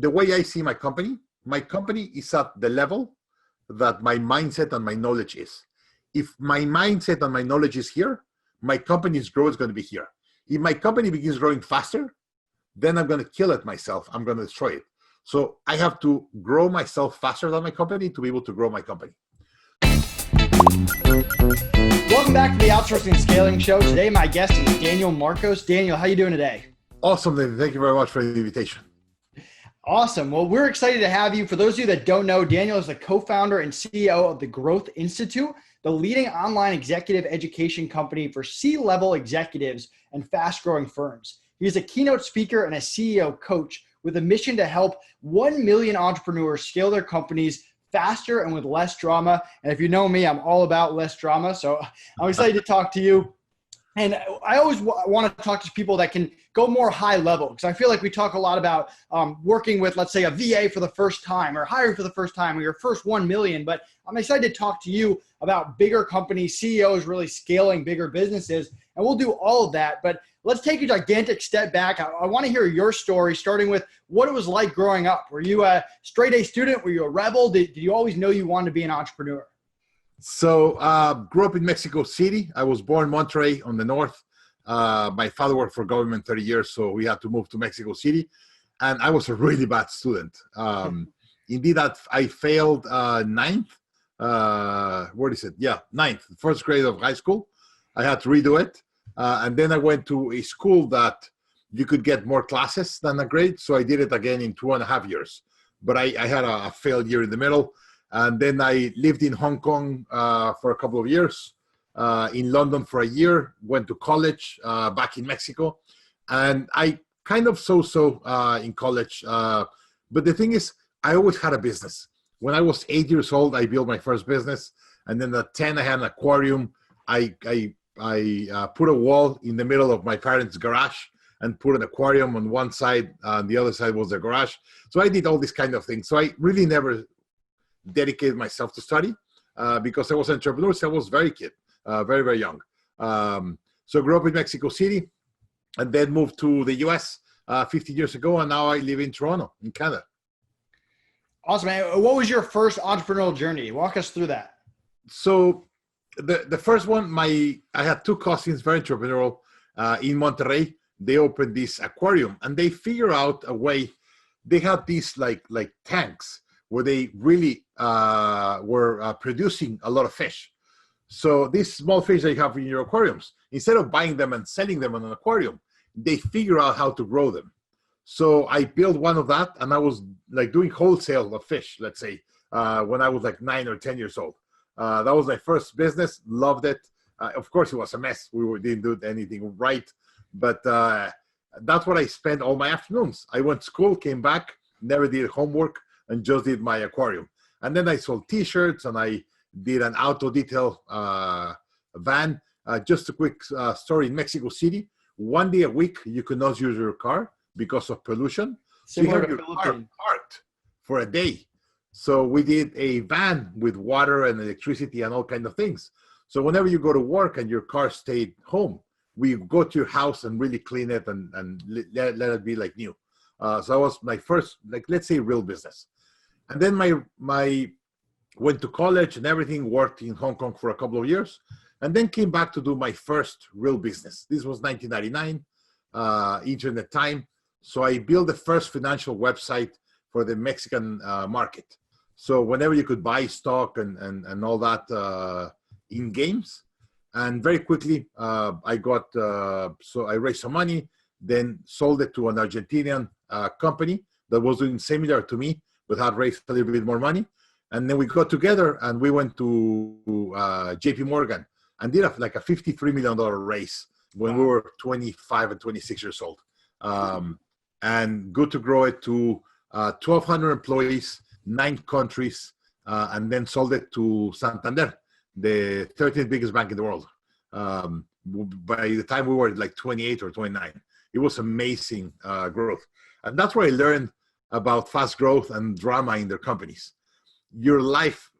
the way I see my company is at the level that my mindset and my knowledge is. If my mindset and my knowledge is here, my company's growth is going to be here. If my company begins growing faster, then I'm going to kill it myself. I'm going to destroy it. So I have to grow myself faster than my company to be able to grow my company. Welcome back to the Outsourcing Scaling Show. Today, my guest is Daniel Marcos. Daniel, how are you doing today? Awesome, David. Thank you very much for the invitation. Awesome. Well, we're excited to have you. For those of you that don't know, Daniel is the co-founder and CEO of the Growth Institute, the leading online executive education company for C-level executives and fast-growing firms. He's a keynote speaker and a CEO coach with a mission to help 1 million entrepreneurs scale their companies faster and with less drama. And if you know me, I'm all about less drama. So I'm excited to talk to you. And I always want to talk to people that can go more high level, because I feel like we talk a lot about working with, let's say, a VA for the first time or hiring for the first time or your first 1 million. But I'm excited to talk to you about bigger companies, CEOs really scaling bigger businesses. And we'll do all of that. But let's take a gigantic step back. I want to hear your story, starting with what it was like growing up. Were you a straight A student? Were you a rebel? Did you always know you wanted to be an entrepreneur? So grew up in Mexico City. I was born in Monterrey on the north. My father worked for government 30 years, so we had to move to Mexico City. And I was a really bad student. Indeed, I failed ninth. What is it? Yeah, ninth, first grade of high school. I had to redo it. And then I went to a school that you could get more classes than a grade. So I did it again in 2.5 years. But I had a failed year in the middle. And then I lived in Hong Kong for a couple of years, in London for a year, went to college back in Mexico. And I kind of so-so in college. But the thing is, I always had a business. When I was 8 years old, I built my first business. And then at 10, I had an aquarium. I put a wall in the middle of my parents' garage and put an aquarium on one side, and the other side was the garage. So I did all these kind of things. So I really never dedicated myself to study because I was an entrepreneur. So I was very very young. So I grew up in Mexico City and then moved to the US 50 years ago. And now I live in Toronto, in Canada. Awesome, man. What was your first entrepreneurial journey? Walk us through that. So the first one, I had two cousins, very entrepreneurial, in Monterrey. They opened this aquarium and they figure out a way. They had these like tanks where they really were producing a lot of fish. So these small fish that you have in your aquariums, instead of buying them and selling them in an aquarium, they figure out how to grow them. So I built one of that, and I was like doing wholesale of fish, let's say, when I was like 9 or 10 years old. That was my first business, loved it. Of course, it was a mess. We didn't do anything right, but that's what I spent all my afternoons. I went to school, came back, never did homework, and just did my aquarium. And then I sold T-shirts, and I did an auto detail van. Just a quick story. In Mexico City, 1 day a week, you could not use your car because of pollution. So you have your car parked for a day. So we did a van with water and electricity and all kinds of things. So whenever you go to work and your car stayed home, we go to your house and really clean it and let it be like new. So that was my first, like, let's say, real business. And then my went to college and everything, worked in Hong Kong for a couple of years, and then came back to do my first real business. This was 1999, internet time. So I built the first financial website for the Mexican market. So whenever you could buy stock and all that in games. And very quickly, I got, so I raised some money, then sold it to an Argentinian company that was doing similar to me, but had raised a little bit more money. And then we got together and we went to JP Morgan and did like a $53 million raise when we were 25 and 26 years old. And good to grow it to 1,200 employees, 9 countries, and then sold it to Santander, the 13th biggest bank in the world. By the time we were like 28 or 29, it was amazing growth. And that's where I learned about fast growth and drama in their companies. Your life,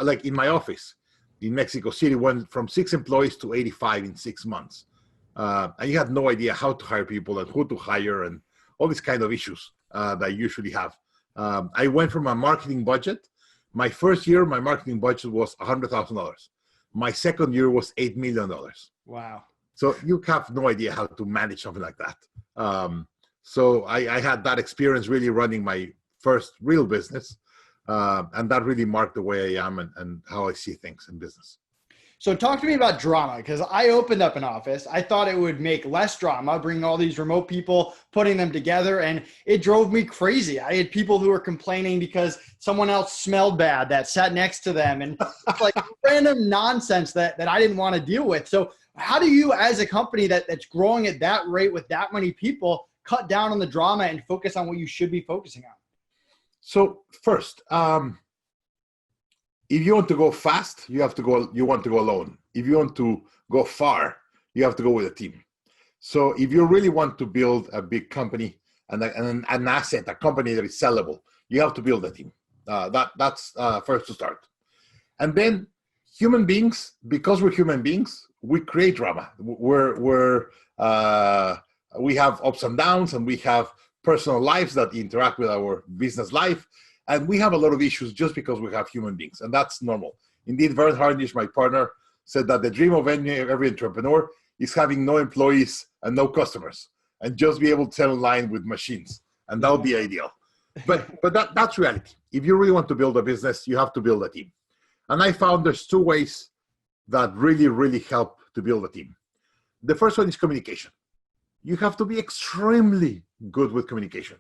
like in my office in Mexico City, went from 6 employees to 85 in 6 months. And you had no idea how to hire people and who to hire and all these kind of issues. that I usually have. I went from a marketing budget. My first year, my marketing budget was $100,000. My second year was $8 million. Wow. So you have no idea how to manage something like that. So I had that experience really running my first real business. And that really marked the way I am and how I see things in business. So talk to me about drama, because I opened up an office. I thought it would make less drama, bring all these remote people, putting them together, and it drove me crazy. I had people who were complaining because someone else smelled bad that sat next to them, and it's like random nonsense that I didn't want to deal with. So how do you, as a company that's growing at that rate with that many people, cut down on the drama and focus on what you should be focusing on? So first, if you want to go fast, you want to go alone. If you want to go far, you have to go with a team. So if you really want to build a big company and an asset, a company that is sellable, you have to build a team. That's first to start. And then human beings, because we're human beings, we create drama. We have ups and downs, and we have personal lives that interact with our business life. And we have a lot of issues just because we have human beings, and that's normal. Indeed, Vern Harnish, my partner, said that the dream of every entrepreneur is having no employees and no customers, and just be able to sell online with machines, and that would be ideal. But that's reality. If you really want to build a business, you have to build a team. And I found there's two ways that really, really help to build a team. The first one is communication. You have to be extremely good with communication.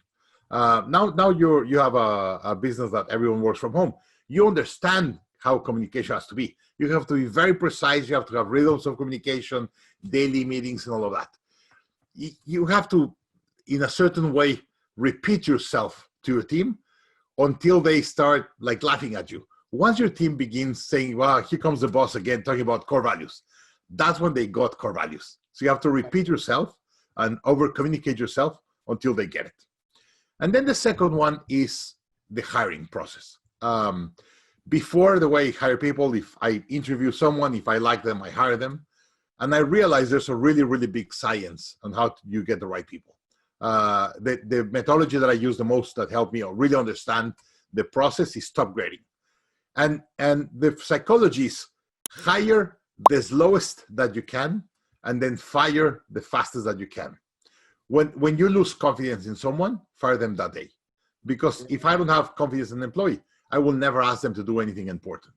Now you have a business that everyone works from home. You understand how communication has to be. You have to be very precise. You have to have rhythms of communication, daily meetings, and all of that. You have to, in a certain way, repeat yourself to your team until they start like laughing at you. Once your team begins saying, "Wow, here comes the boss again, talking about core values," that's when they got core values. So you have to repeat yourself and over-communicate yourself until they get it. And then the second one is the hiring process. Before, the way I hire people, if I interview someone, if I like them, I hire them. And I realize there's a really, really big science on how you get the right people. The methodology that I use the most that helped me really understand the process is top grading. And the psychology is hire the slowest that you can and then fire the fastest that you can. When you lose confidence in someone, fire them that day. Because if I don't have confidence in an employee, I will never ask them to do anything important.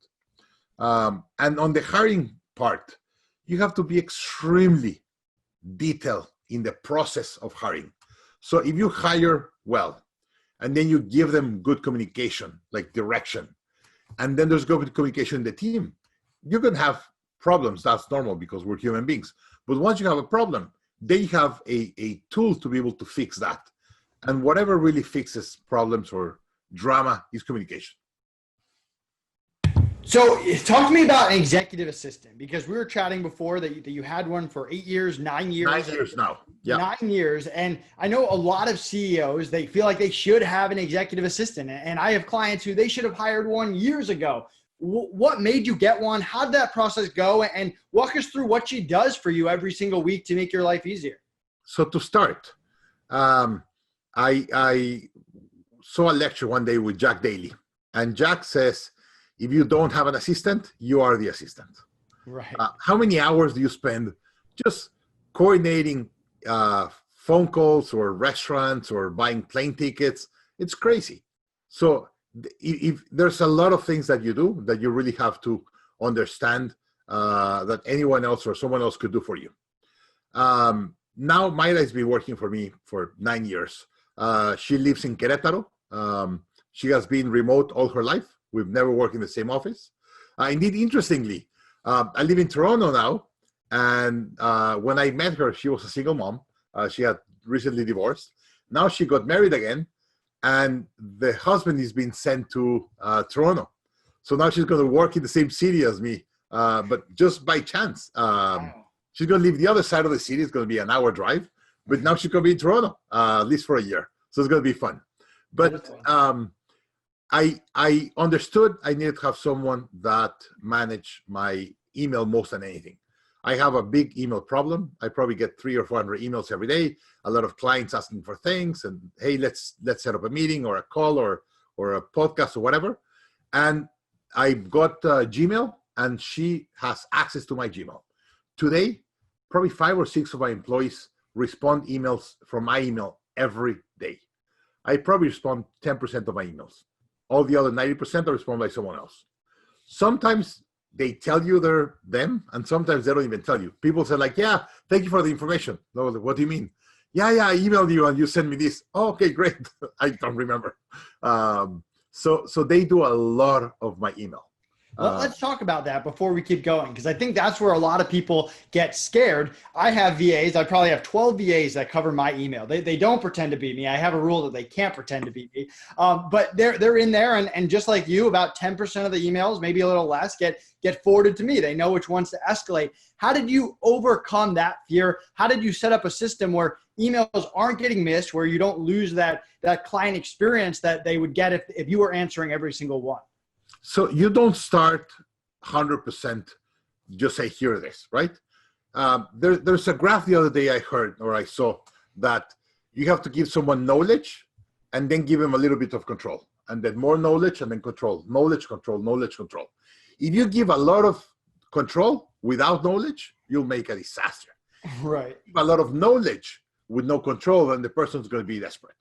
And on the hiring part, you have to be extremely detailed in the process of hiring. So if you hire well, and then you give them good communication, like direction, and then there's good communication in the team, you're going to have problems. That's normal because we're human beings. But once you have a problem, they have a tool to be able to fix that. And whatever really fixes problems or drama is communication. So talk to me about an executive assistant, because we were chatting before that you had one for 8 years, 9 years. 9 years now. Yeah. 9 years. And I know a lot of CEOs, they feel like they should have an executive assistant. And I have clients who they should have hired one years ago. What made you get one? How did that process go? And walk us through what she does for you every single week to make your life easier. So to start, I saw a lecture one day with Jack Daly. And Jack says, if you don't have an assistant, you are the assistant. Right. How many hours do you spend just coordinating phone calls or restaurants or buying plane tickets? It's crazy. So if there's a lot of things that you do that you really have to understand that anyone else or someone else could do for you. Now Mayra has been working for me for 9 years. She lives in Querétaro. She has been remote all her life. We've never worked in the same office. Indeed, interestingly, I live in Toronto now. And when I met her, she was a single mom. She had recently divorced. Now she got married again. And the husband is being sent to Toronto. So now she's going to work in the same city as me, but just by chance. Wow. She's going to leave the other side of the city. It's going to be an hour drive. But now she's going to be in Toronto, at least for a year. So it's going to be fun. But I understood I needed to have someone that managed my email most than anything. I have a big email problem. I probably get 300 or 400 emails every day. A lot of clients asking for things, and hey, let's set up a meeting or a call or a podcast or whatever. And I got Gmail, and she has access to my Gmail. Today, probably 5 or 6 of my employees respond emails from my email every day. I probably respond 10% of my emails. All the other 90% are responded by someone else. Sometimes they tell you they're them, and sometimes they don't even tell you. People say like, yeah, thank you for the information. No, what do you mean? Yeah, I emailed you and you sent me this. Oh, okay, great. I don't remember. So they do a lot of my email. Let's talk about that before we keep going, because I think that's where a lot of people get scared. I have VAs. I probably have 12 VAs that cover my email. They don't pretend to be me. I have a rule that they can't pretend to be me. But they're in there, and just like you, about 10% of the emails, maybe a little less, get forwarded to me. They know which ones to escalate. How did you overcome that fear? How did you set up a system where emails aren't getting missed, where you don't lose that client experience that they would get if you were answering every single one? So you don't start 100%, just say, here it is, right? There's a graph the other day I heard or I saw that you have to give someone knowledge and then give them a little bit of control, and then more knowledge and then control, knowledge, control, knowledge, control. If you give a lot of control without knowledge, you'll make a disaster. Right. A lot of knowledge with no control, and the person's going to be desperate.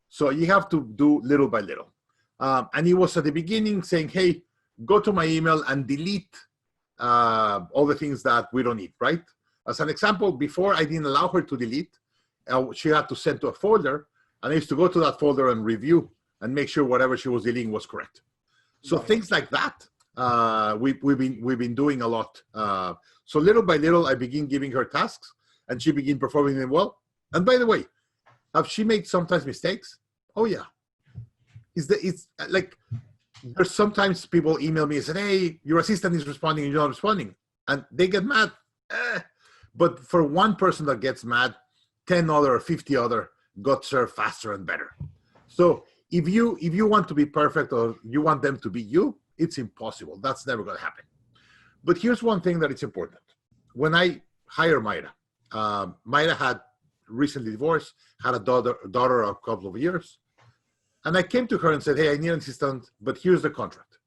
So you have to do little by little. And he was at the beginning saying, hey, go to my email and delete all the things that we don't need, right? As an example, before I didn't allow her to delete. She had to send to a folder, and I used to go to that folder and review and make sure whatever she was deleting was correct. So things like that, we've been doing a lot. So little by little, I begin giving her tasks, and she began performing them well. And by the way, have she made sometimes mistakes? Oh yeah. It's like there's sometimes people email me and say, hey, your assistant is responding and you're not responding, and they get mad. But for one person that gets mad, 10 other or 50 other got served faster and better. So if you want to be perfect or you want them to be you, it's impossible. That's never going to happen. But here's one thing that is important. When I hire Mayra, Mayra had recently divorced, had a daughter a couple of years. And I came to her and said, hey, I need an assistant, but here's the contract.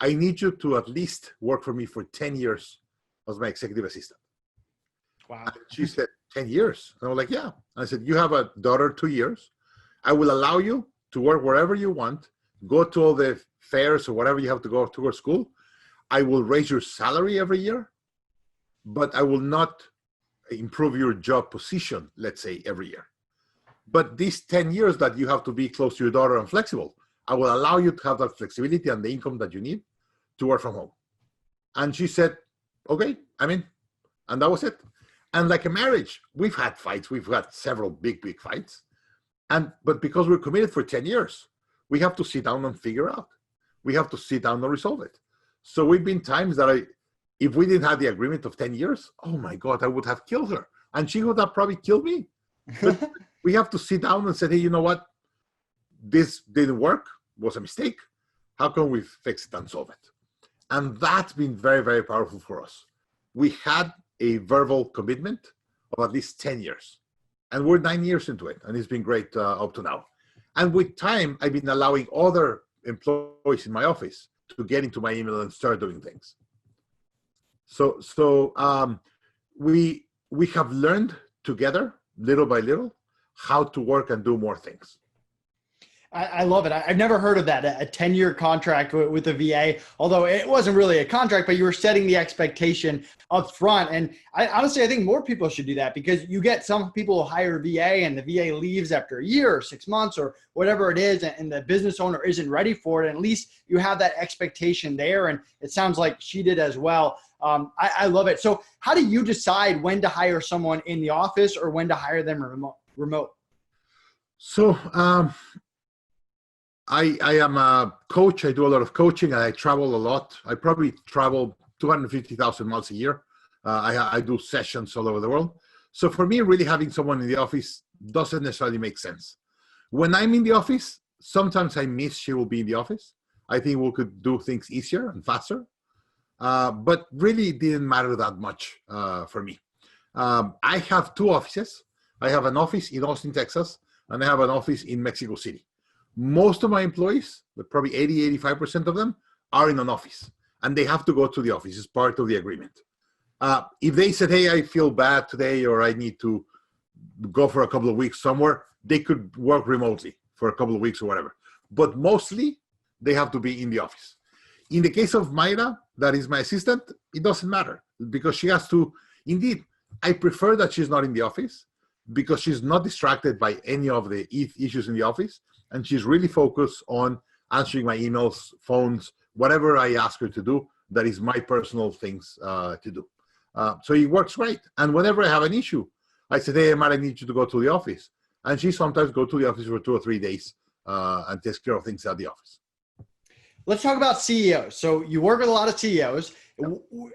I need you to at least work for me for 10 years as my executive assistant. Wow. And she said, 10 years? And I was like, yeah. I said, you have a daughter, 2 years. I will allow you to work wherever you want, go to all the fairs or whatever you have to go to her school. I will raise your salary every year, but I will not improve your job position, let's say, every year. But these 10 years that you have to be close to your daughter and flexible, I will allow you to have that flexibility and the income that you need to work from home. And she said, okay, I'm in. And that was it. And like a marriage, we've had fights. We've had several big fights. But because we're committed for 10 years, we have to sit down and figure out. We have to sit down and resolve it. So we've been times that if we didn't have the agreement of 10 years, oh my God, I would have killed her. And she would have probably killed me. But we have to sit down and say, hey, you know what? This didn't work, was a mistake. How can we fix it and solve it? And that's been very, very powerful for us. We had a verbal commitment of at least 10 years. And we're 9 years into it. And it's been great up to now. And with time, I've been allowing other employees in my office to get into my email and start doing things. So we have learned together, little by little, how to work and do more things. I love it. I've never heard of that, a 10-year contract with the VA, although it wasn't really a contract, but you were setting the expectation up front. And I think more people should do that, because you get some people who hire a VA and the VA leaves after a year or 6 months or whatever it is, and the business owner isn't ready for it. And at least you have that expectation there. And it sounds like she did as well. I love it. So how do you decide when to hire someone in the office or when to hire them remote? So I am a coach. I do a lot of coaching, and I travel a lot. I probably travel 250,000 miles a year. I do sessions all over the world. So for me, really having someone in the office doesn't necessarily make sense. When I'm in the office, sometimes I miss she will be in the office. I think we could do things easier and faster. but really it didn't matter that much for me. I have two offices. I have an office in Austin, Texas, and I have an office in Mexico City. Most of my employees, probably 80, 85% of them, are in an office, and they have to go to the office. It's part of the agreement. If they said, hey, I feel bad today, or I need to go for a couple of weeks somewhere, they could work remotely for a couple of weeks or whatever. But mostly, they have to be in the office. In the case of Mayra, that is my assistant, it doesn't matter because she has to, indeed, I prefer that she's not in the office because she's not distracted by any of the issues in the office. And she's really focused on answering my emails, phones, whatever I ask her to do, that is my personal things to do. So it works great. And whenever I have an issue, I said, hey, Mayra, I need you to go to the office. And she sometimes go to the office for 2 or 3 days and takes care of things at the office. Let's talk about CEOs. So you work with a lot of CEOs,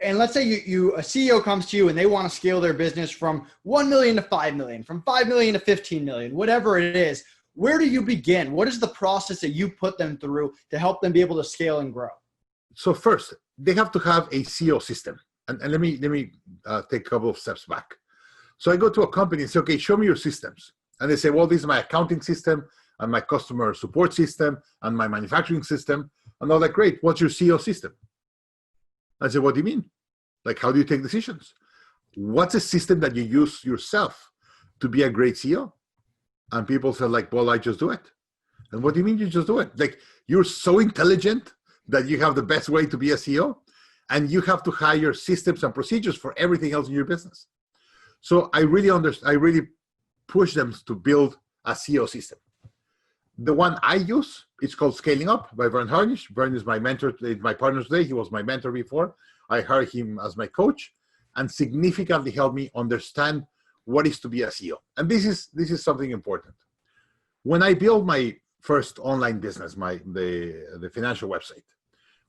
and let's say a CEO comes to you and they want to scale their business from 1 million to 5 million, from 5 million to 15 million, whatever it is. Where do you begin? What is the process that you put them through to help them be able to scale and grow? So first, they have to have a CEO system. And let me take a couple of steps back. So I go to a company and say, okay, show me your systems. And they say, well, this is my accounting system and my customer support system and my manufacturing system. And I'm like, great, what's your CEO system? I said, what do you mean? Like, how do you take decisions? What's a system that you use yourself to be a great CEO? And people said, like, well, I just do it. And what do you mean you just do it? Like, you're so intelligent that you have the best way to be a CEO, and you have to hire systems and procedures for everything else in your business. So I really push them to build a CEO system. The one I use, it's called Scaling Up by Vern Harnish. Vern is my mentor, my partner today. He was my mentor before. I hired him as my coach and significantly helped me understand what is to be a CEO. And this is something important. When I built my first online business, the financial website,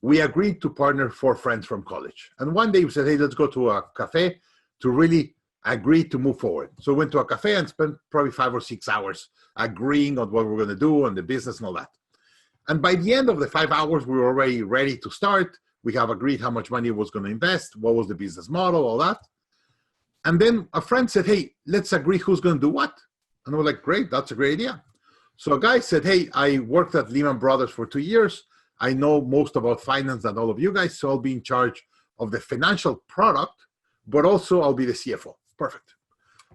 we agreed to partner 4 friends from college. And one day we said, hey, let's go to a cafe to really agree to move forward. So we went to a cafe and spent probably 5 or 6 hours agreeing on what we're going to do and the business and all that. And by the end of the 5 hours, we were already ready to start. We have agreed how much money was going to invest, what was the business model, all that. And then a friend said, hey, let's agree who's going to do what. And we're like, great, that's a great idea. So a guy said, hey, I worked at Lehman Brothers for 2 years. I know most about finance than all of you guys, so I'll be in charge of the financial product, but also I'll be the CFO. Perfect.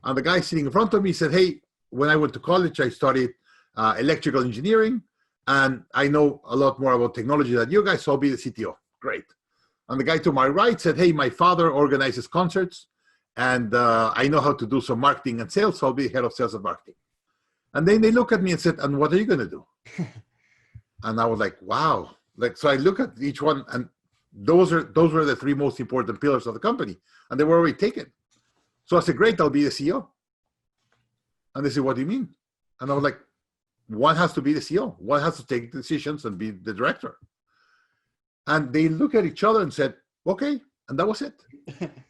And the guy sitting in front of me said, hey, when I went to college, I studied electrical engineering, and I know a lot more about technology than you guys, so I'll be the CTO. Great. And the guy to my right said, hey, my father organizes concerts, and I know how to do some marketing and sales, so I'll be head of sales and marketing. And then they look at me and said, and what are you going to do? And I was like, wow. Like, so I look at each one, and those were the 3 most important pillars of the company, and they were already taken. So I said, great, I'll be the CEO. And they said, what do you mean? And I was like, one has to be the CEO. One has to take decisions and be the director. And they look at each other and said, okay. And that was it.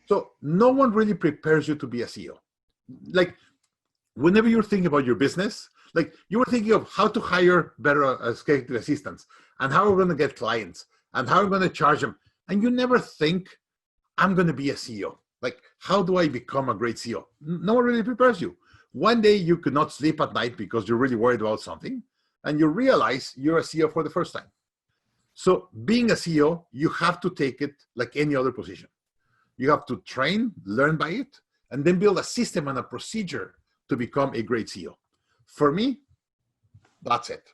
So no one really prepares you to be a CEO. Like, whenever you're thinking about your business, like you were thinking of how to hire better executive assistants and how we're going to get clients and how we're going to charge them. And you never think, I'm going to be a CEO. Like, how do I become a great CEO? No one really prepares you. One day you could not sleep at night because you're really worried about something, and you realize you're a CEO for the first time. So being a CEO, you have to take it like any other position. You have to train, learn by it, and then build a system and a procedure to become a great CEO. For me, that's it.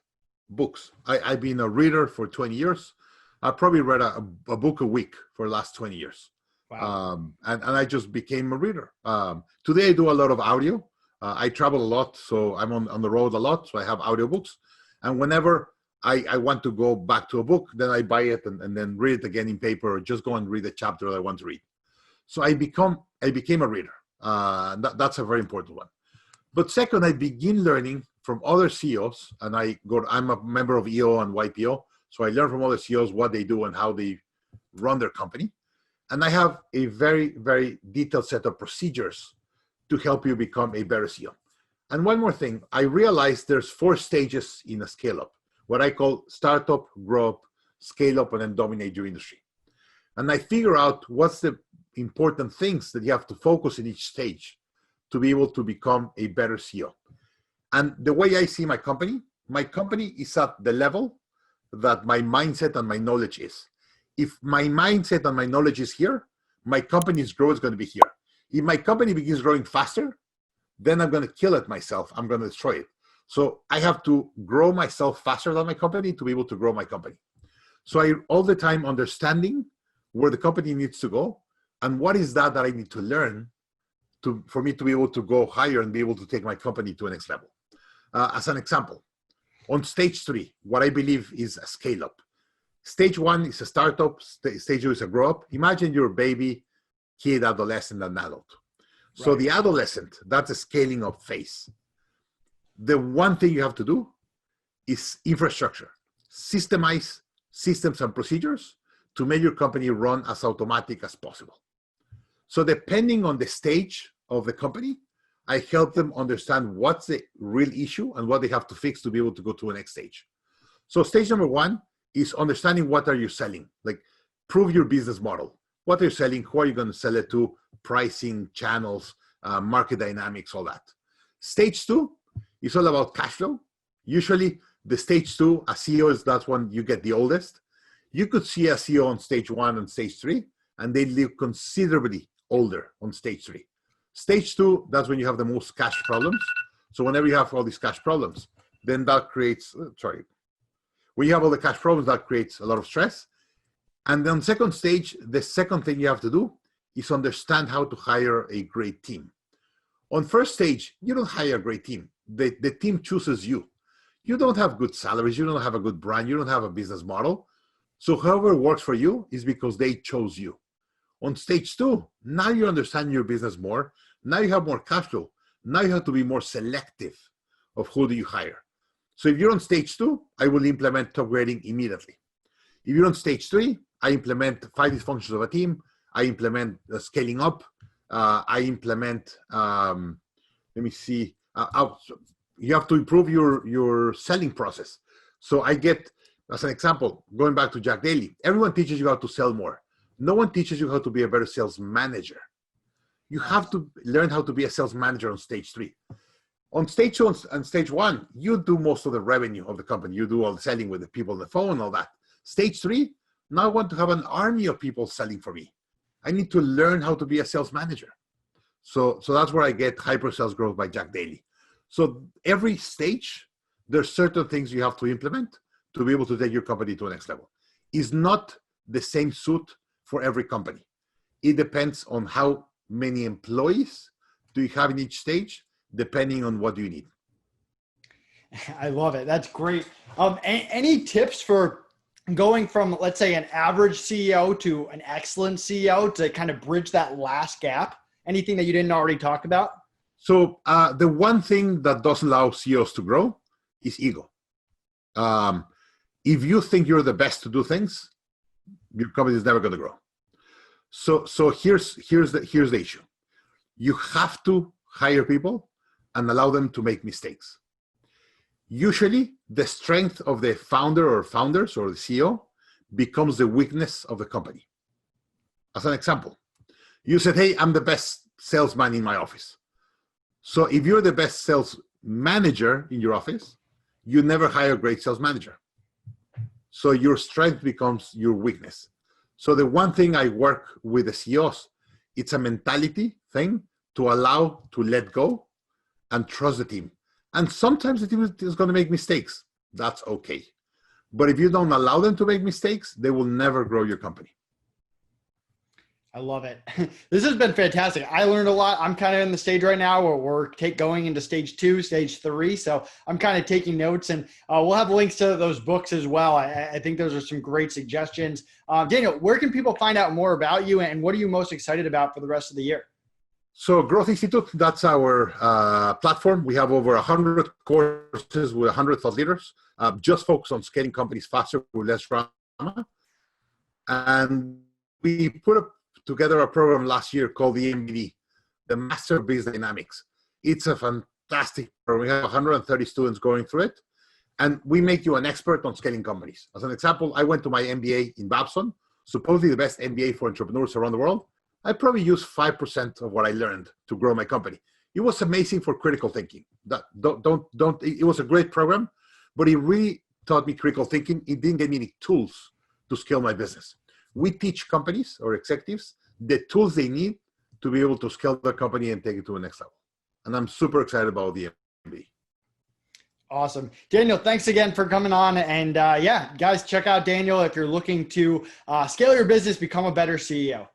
Books. I've been a reader for 20 years. I probably read a book a week for the last 20 years. Wow. And I just became a reader. Today I do a lot of audio. I travel a lot, so I'm on the road a lot, so I have audiobooks. And whenever I want to go back to a book, then I buy it and then read it again in paper, or just go and read the chapter that I want to read. So I became a reader. That's a very important one. But second, I begin learning from other CEOs, and I'm a member of EO and YPO, so I learn from other CEOs what they do and how they run their company. And I have a very, very detailed set of procedures to help you become a better CEO. And one more thing, I realized there's 4 stages in a scale-up, what I call startup, grow up, scale up, and then dominate your industry. And I figure out what's the important things that you have to focus in each stage to be able to become a better CEO. And the way I see my company is at the level that my mindset and my knowledge is. If my mindset and my knowledge is here, my company's growth is going to be here. If my company begins growing faster, then I'm going to kill it myself. I'm going to destroy it. So I have to grow myself faster than my company to be able to grow my company. So I all the time understanding where the company needs to go and what is that I need to learn for me to be able to go higher and be able to take my company to the next level. As an example, on stage 3, what I believe is a scale up. Stage 1 is a startup, stage 2 is a grow up. Imagine you're a baby, kid, adolescent, and adult. So the adolescent, that's a scaling up phase. The one thing you have to do is infrastructure. Systemize systems and procedures to make your company run as automatic as possible. So depending on the stage of the company, I help them understand what's the real issue and what they have to fix to be able to go to the next stage. So stage number 1 is understanding what are you selling, like prove your business model. What are you selling? Who are you going to sell it to? Pricing, channels, market dynamics, all that. Stage 2 is all about cash flow. Usually the stage 2, a CEO is that's when you get the oldest. You could see a CEO on stage 1 and stage 3, and they live considerably older on stage 3. Stage 2, that's when you have the most cash problems. So whenever you have all these cash problems, then that creates, when you have all the cash problems, that creates a lot of stress. And then second stage, the second thing you have to do is understand how to hire a great team. On first stage, you don't hire a great team. The team chooses you. You don't have good salaries. You don't have a good brand. You don't have a business model. So whoever works for you is because they chose you. On stage 2, now you understand your business more. Now you have more cash flow. Now you have to be more selective of who do you hire. So if you're on stage 2, I will implement top grading immediately. If you're on stage 3, I implement 5 dysfunctions of a team. I implement scaling up. I implement, let me see, you have to improve your selling process. So I get, as an example, going back to Jack Daly, everyone teaches you how to sell more. No one teaches you how to be a better sales manager. You have to learn how to be a sales manager on stage 3. On stage 2 and stage 1, you do most of the revenue of the company. You do all the selling with the people on the phone, all that. Stage 3, now I want to have an army of people selling for me. I need to learn how to be a sales manager. So that's where I get Hyper Sales Growth by Jack Daly. So every stage, there's certain things you have to implement to be able to take your company to the next level. It's not the same suit for every company. It depends on how many employees do you have in each stage, depending on what you need. I love it. That's great. Any tips for going from, let's say, an average CEO to an excellent CEO to kind of bridge that last gap? Anything that you didn't already talk about? So the one thing that doesn't allow CEOs to grow is ego. If you think you're the best to do things, your company is never going to grow. So here's the issue. You have to hire people and allow them to make mistakes. Usually, the strength of the founder or founders or the CEO becomes the weakness of the company. As an example, you said, hey, I'm the best salesman in my office. So if you're the best sales manager in your office, you never hire a great sales manager. So your strength becomes your weakness. So the one thing I work with the CEOs, it's a mentality thing to allow to let go and trust the team. And sometimes the team is going to make mistakes. That's okay. But if you don't allow them to make mistakes, they will never grow your company. I love it. This has been fantastic. I learned a lot. I'm kind of in the stage right now where we're going into stage 2, stage 3. So I'm kind of taking notes, and we'll have links to those books as well. I think those are some great suggestions. Daniel, where can people find out more about you, and what are you most excited about for the rest of the year? So Growth Institute, that's our platform. We have over 100 courses with 100 thought leaders, just focus on scaling companies faster with less drama. And we put together a program last year called the MBD, the Master Business Dynamics. It's a fantastic program. We have 130 students going through it, and we make you an expert on scaling companies. As an example, I went to my MBA in Babson, supposedly the best MBA for entrepreneurs around the world, I probably used 5% of what I learned to grow my company. It was amazing for critical thinking. It was a great program, but it really taught me critical thinking. It didn't give me any tools to scale my business. We teach companies or executives the tools they need to be able to scale their company and take it to the next level. And I'm super excited about the MBA. Awesome. Daniel, thanks again for coming on. And yeah, guys, check out Daniel if you're looking to scale your business, become a better CEO.